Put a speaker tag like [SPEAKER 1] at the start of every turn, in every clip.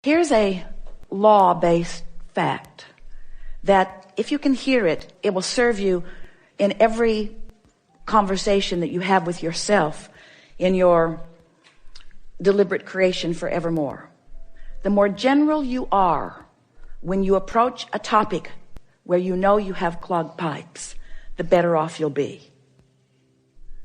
[SPEAKER 1] Here's a law-based fact that if you can hear it, it will serve you in every conversation that you have with yourself in your deliberate creation forevermore. The more general you are when you approach a topic where you know you have clogged pipes, the better off you'll be.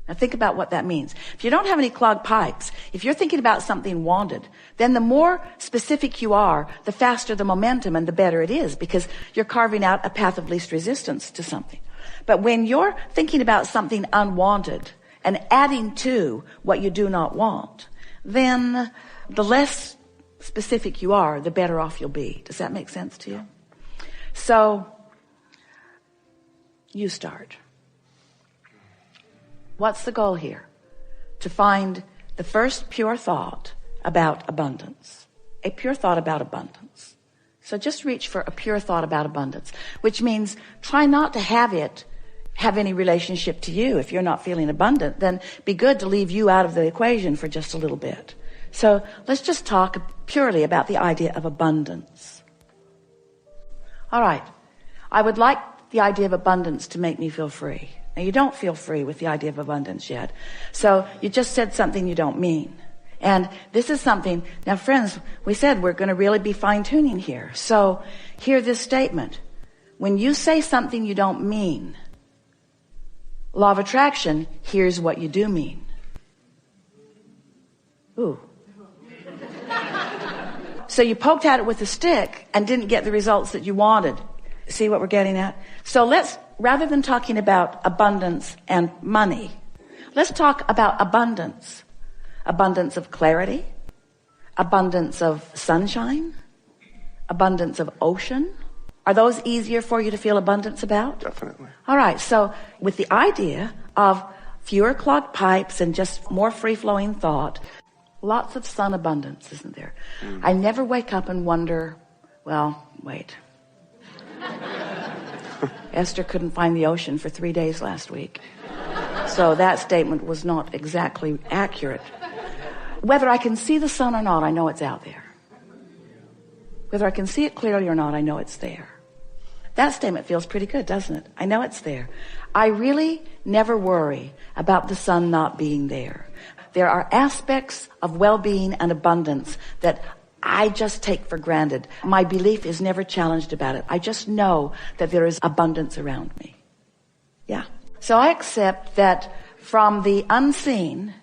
[SPEAKER 1] Now think about what that means. If you don't have any clogged pipes, if you're thinking about something wanted, then the more specific you are, the faster the momentum and the better it is, because you're carving out a path of least resistance to something. But when you're thinking about something unwanted and adding to what you do not want, then the less specific you are, the better off you'll be. Does that make sense to you? So, you start. What's the goal here? To find the first pure thought about abundance. A pure thought about abundance. So just reach for a pure thought about abundance, which means try not to have it have any relationship to you. If you're not feeling abundant, then be good to leave you out of the equation for just a little bit. So let's just talk purely about the idea of abundance. All right. I would like the idea of abundance to make me feel free. Now, you don't feel free with the idea of abundance yet. So you just said something you don't mean. And this is something, now friends, we said we're going to really be fine-tuning here. So hear this statement. When you say something you don't mean, law of attraction, here's what you do mean. Ooh. So you poked at it with a stick and didn't get the results that you wanted. See what we're getting at? So let's, rather than talking about abundance and money, let's talk about abundance. Abundance of clarity, abundance of sunshine, abundance of ocean. Are those easier for you to feel abundance about?
[SPEAKER 2] Definitely.
[SPEAKER 1] All right. So with the idea of fewer clogged pipes and just more free-flowing thought, lots of sun abundance, isn't there? I never wake up and wonder, well, wait. Esther couldn't find the ocean for 3 days last week. So that statement was not exactly accurate. Whether I can see the sun or not, I know it's out there. Whether I can see it clearly or not, I know it's there. That statement feels pretty good, doesn't it? I know it's there. I really never worry about the sun not being there. There are aspects of well-being and abundance that I just take for granted. My belief is never challenged about it. I just know that there is abundance around me. Yeah. So I accept that from the unseen,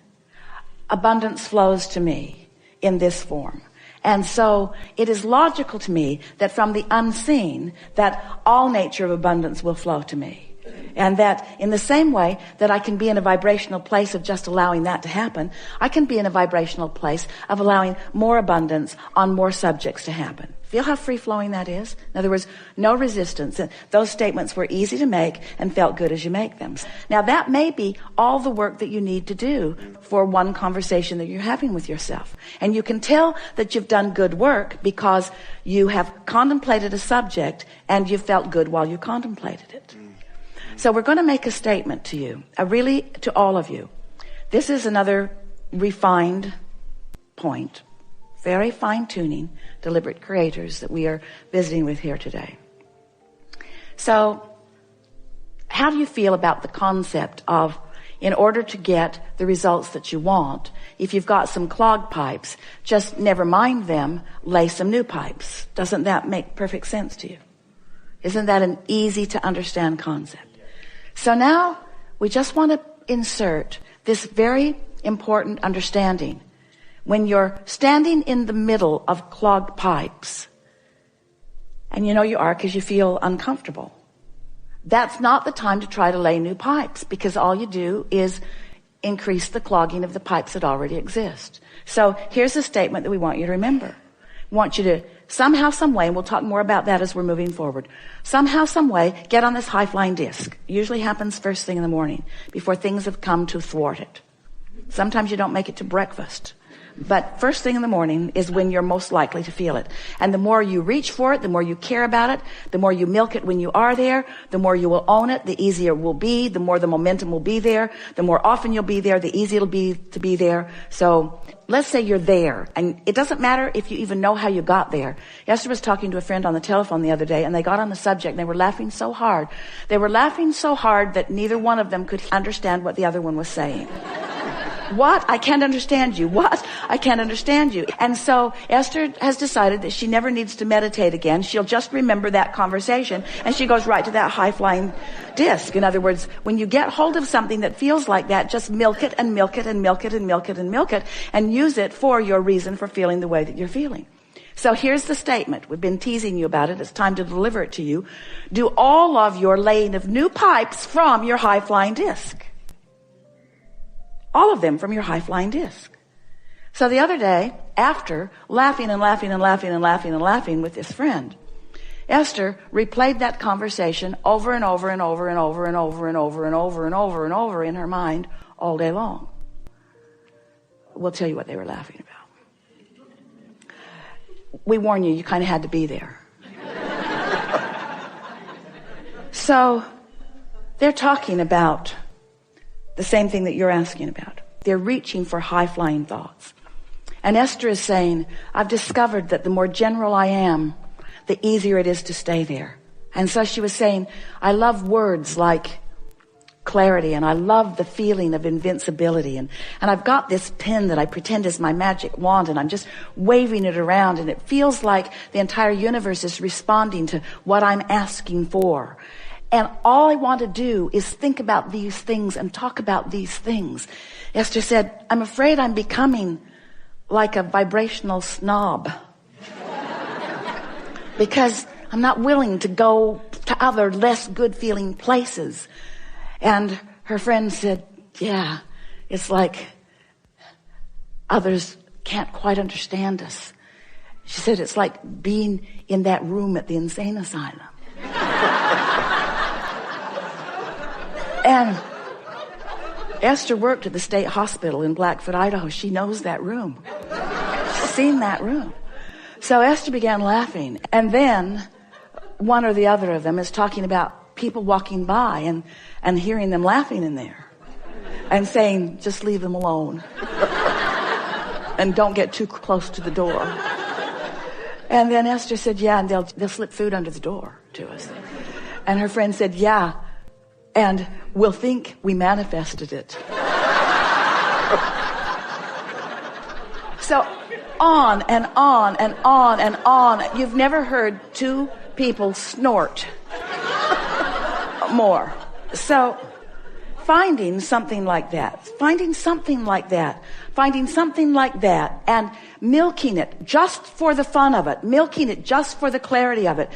[SPEAKER 1] abundance flows to me in this form. And so it is logical to me that from the unseen, that all nature of abundance will flow to me. And that in the same way that I can be in a vibrational place of just allowing that to happen, I can be in a vibrational place of allowing more abundance on more subjects to happen. Feel how free-flowing that is? In other words, no resistance. And those statements were easy to make and felt good as you make them. Now that may be all the work that you need to do for one conversation that you're having with yourself. And you can tell that you've done good work because you have contemplated a subject and you felt good while you contemplated it. So we're going to make a statement to you, really to all of you. This is another refined point, very fine-tuning, deliberate creators that we are visiting with here today. So how do you feel about the concept of, in order to get the results that you want, if you've got some clogged pipes, just never mind them, lay some new pipes? Doesn't that make perfect sense to you? Isn't that an easy to understand concept? So now we just want to insert this very important understanding. When you're standing in the middle of clogged pipes, and you know you are because you feel uncomfortable, that's not the time to try to lay new pipes, because all you do is increase the clogging of the pipes that already exist. So here's a statement that we want you to remember. We want you to somehow, some way, and we'll talk more about that as we're moving forward, somehow, some way, get on this high-flying disc. It usually happens first thing in the morning, before things have come to thwart it. Sometimes you don't make it to breakfast, But first thing in the morning is when you're most likely to feel it. And the more you reach for it, the more you care about it, the more you milk it when you are there, the more you will own it, the easier it will be, the more the momentum will be there, the more often you'll be there, the easier it'll be to be there. So let's say you're there, and it doesn't matter if you even know how you got there. Esther was talking to a friend on the telephone the other day, and they got on the subject, and they were laughing so hard. They were laughing so hard that neither one of them could understand what the other one was saying. What? I can't understand you. What? I can't understand you. And so Esther has decided that she never needs to meditate again. She'll just remember that conversation, and she goes right to that high-flying disc. In other words, when you get hold of something that feels like that, just milk it and milk it and milk it and milk it and milk it, and use it for your reason for feeling the way that you're feeling. So here's the statement. We've been teasing you about it. It's time to deliver it to you. Do all of your laying of new pipes from your high-flying disc. All of them from your high-flying disc. So the other day, after laughing and laughing and laughing and laughing and laughing with this friend, Esther replayed that conversation over and over and over and over and over and over and over and over and over in her mind all day long. We'll tell you what they were laughing about. We warn you, you kind of had to be there. So they're talking about the same thing that you're asking about. They're reaching for high-flying thoughts. And Esther is saying, I've discovered that the more general I am, the easier it is to stay there. And so she was saying, I love words like clarity, and I love the feeling of invincibility. And I've got this pen that I pretend is my magic wand, and I'm just waving it around, and it feels like the entire universe is responding to what I'm asking for. And all I want to do is think about these things and talk about these things. Esther said, I'm afraid I'm becoming like a vibrational snob. Because I'm not willing to go to other less good feeling places. And her friend said, yeah, it's like others can't quite understand us. She said, it's like being in that room at the insane asylum. And Esther worked at the state hospital in Blackfoot, Idaho. She knows that room. She's seen that room. So Esther began laughing. And then one or the other of them is talking about people walking by and hearing them laughing in there and saying, just leave them alone. And don't get too close to the door. And then Esther said, yeah, and they'll slip food under the door to us. And her friend said, yeah, and we'll think we manifested it. So on and on and on and on. You've never heard two people snort more. So finding something like that and milking it just for the fun of it, milking it just for the clarity of it,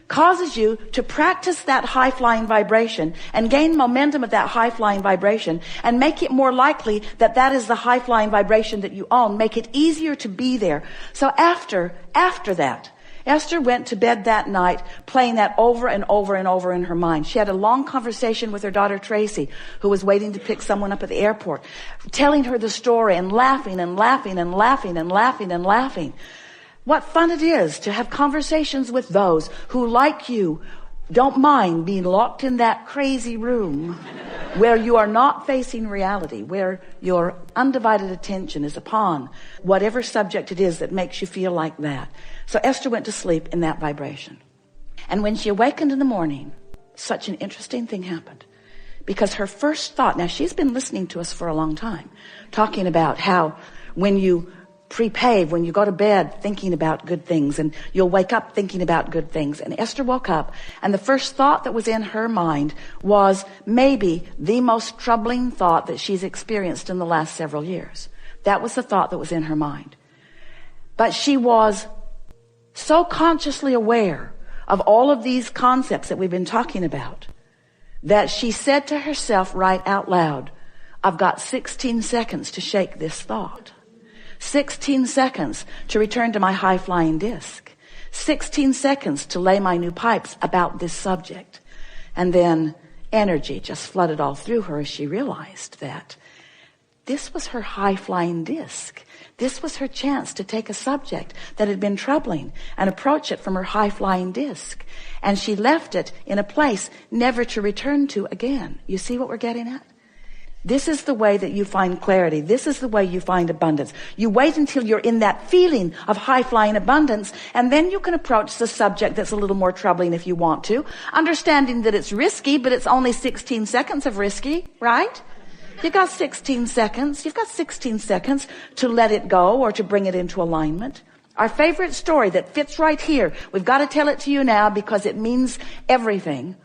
[SPEAKER 1] causes you to practice that high-flying vibration and gain momentum of that high-flying vibration and make it more likely that that is the high-flying vibration that you own. Make it easier to be there. So after that, Esther went to bed that night playing that over and over and over in her mind. She had a long conversation with her daughter Tracy, who was waiting to pick someone up at the airport, telling her the story and laughing and laughing and laughing and laughing and laughing. What fun it is to have conversations with those who, like you, don't mind being locked in that crazy room where you are not facing reality, where your undivided attention is upon whatever subject it is that makes you feel like that. So Esther went to sleep in that vibration. And when she awakened in the morning, such an interesting thing happened. Because her first thought, now she's been listening to us for a long time, talking about how when you pre-pave, when you go to bed thinking about good things, and you'll wake up thinking about good things. And Esther woke up, and the first thought that was in her mind was maybe the most troubling thought that she's experienced in the last several years. That was the thought that was in her mind. But she was so consciously aware of all of these concepts that we've been talking about that she said to herself right out loud, I've got 16 seconds to shake this thought. 16 seconds to return to my high-flying disc. 16 seconds to lay my new pipes about this subject. And then energy just flooded all through her as she realized that this was her high-flying disc. This was her chance to take a subject that had been troubling and approach it from her high-flying disc. And she left it in a place never to return to again. You see what we're getting at? This is the way that you find clarity. This is the way you find abundance. You wait until you're in that feeling of high-flying abundance, and then you can approach the subject that's a little more troubling if you want to, understanding that it's risky, but it's only 16 seconds of risky, right? You've got 16 seconds. You've got 16 seconds to let it go or to bring it into alignment. Our favorite story that fits right here. We've got to tell it to you now because it means everything.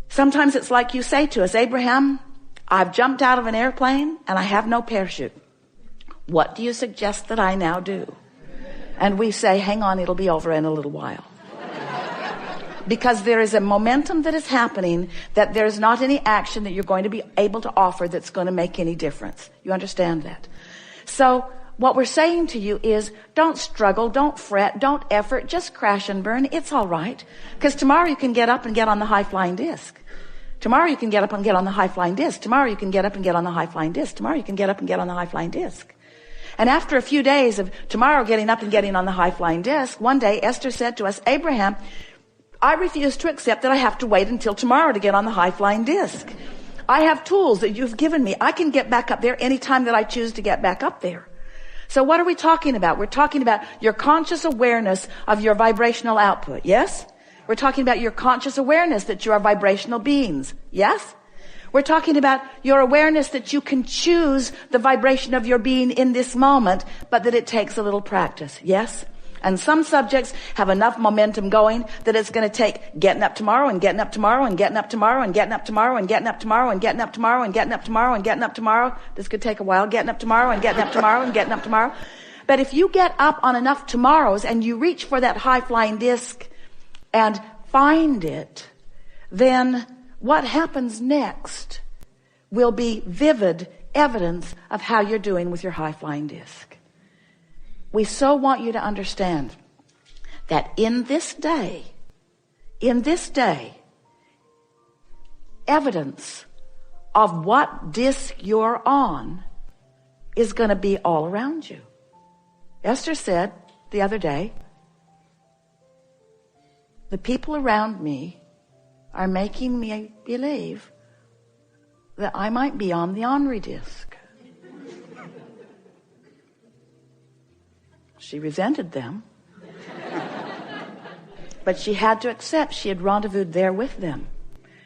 [SPEAKER 1] Sometimes it's like you say to us, Abraham, I've jumped out of an airplane and I have no parachute. What do you suggest that I now do? And we say, hang on, it'll be over in a little while. Because there is a momentum that is happening that there's not any action that you're going to be able to offer that's going to make any difference. You understand that? So what we're saying to you is don't struggle, don't fret, don't effort, just crash and burn. It's all right. Because tomorrow you can get up and get on the high-flying disc. Tomorrow you can get up and get on the high-flying disc. Tomorrow you can get up and get on the high-flying disc. Tomorrow you can get up and get on the high-flying disc. And after a few days of tomorrow getting up and getting on the high-flying disc, one day Esther said to us, Abraham, I refuse to accept that I have to wait until tomorrow to get on the high-flying disc. I have tools that you've given me. I can get back up there anytime that I choose to get back up there. So what are we talking about? We're talking about your conscious awareness of your vibrational output. Yes? We're talking about your conscious awareness that you are vibrational beings. Yes? We're talking about your awareness that you can choose the vibration of your being in this moment, but that it takes a little practice. Yes? And some subjects have enough momentum going that it's going to take getting up tomorrow and getting up tomorrow and getting up tomorrow and getting up tomorrow and getting up tomorrow and getting up tomorrow and getting up tomorrow and getting up tomorrow. This could take a while. Getting up tomorrow and getting up tomorrow and getting up tomorrow. But if you get up on enough tomorrows and you reach for that high-flying disc and find it, then what happens next will be vivid evidence of how you're doing with your high-flying disc. We so want you to understand that in this day, evidence of what disc you're on is going to be all around you. Esther said the other day, the people around me are making me believe that I might be on the ornery disc. She resented them, but she had to accept she had rendezvoused there with them.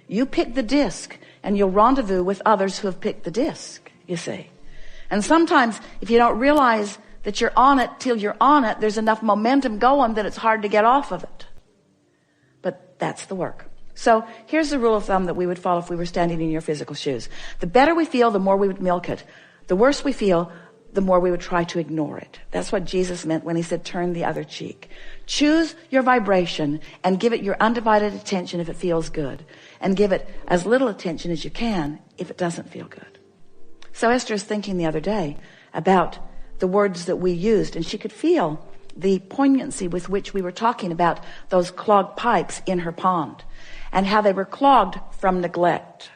[SPEAKER 1] You pick the disc and you'll rendezvous with others who have picked the disc, you see. And sometimes if you don't realize that you're on it till you're on it, there's enough momentum going that it's hard to get off of it. But that's the work. So here's the rule of thumb that we would follow if we were standing in your physical shoes. The better we feel, the more we would milk it. The worse we feel, the more we would try to ignore it. That's what Jesus meant when he said, turn the other cheek. Choose your vibration and give it your undivided attention if it feels good. And give it as little attention as you can if it doesn't feel good. So Esther was thinking the other day about the words that we used, and she could feel the poignancy with which we were talking about those clogged pipes in her pond and how they were clogged from neglect.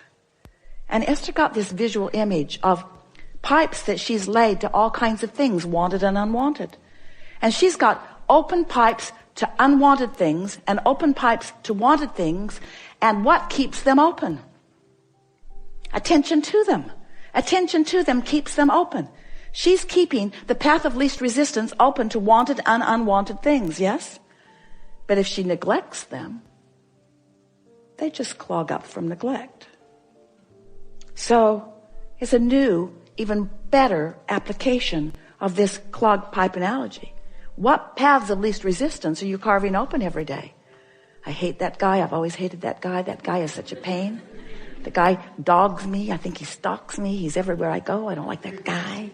[SPEAKER 1] And Esther got this visual image of pipes that she's laid to all kinds of things, wanted and unwanted. And she's got open pipes to unwanted things and open pipes to wanted things. And what keeps them open? Attention to them. Attention to them keeps them open. She's keeping the path of least resistance open to wanted and unwanted things, yes? But if she neglects them, they just clog up from neglect. So it's a new, even better application of this clogged pipe analogy. What paths of least resistance are you carving open every day? I hate that guy. I've always hated that guy. That guy is such a pain. The guy dogs me. I think he stalks me. He's everywhere I go. I don't like that guy.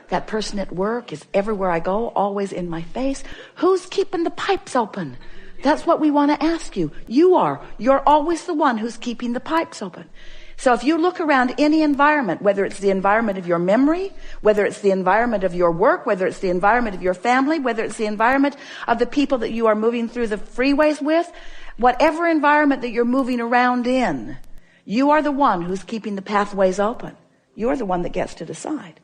[SPEAKER 1] That person at work is everywhere I go, always in my face. Who's keeping the pipes open? That's what we want to ask you. You are. You're always the one who's keeping the pipes open. So if you look around any environment, whether it's the environment of your memory, whether it's the environment of your work, whether it's the environment of your family, whether it's the environment of the people that you are moving through the freeways with, whatever environment that you're moving around in, you are the one who's keeping the pathways open. You're the one that gets to decide.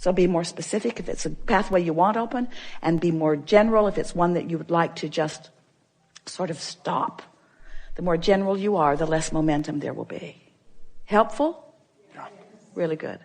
[SPEAKER 1] So be more specific if it's a pathway you want open, and be more general if it's one that you would like to just sort of stop. The more general you are, the less momentum there will be. Helpful? Really good.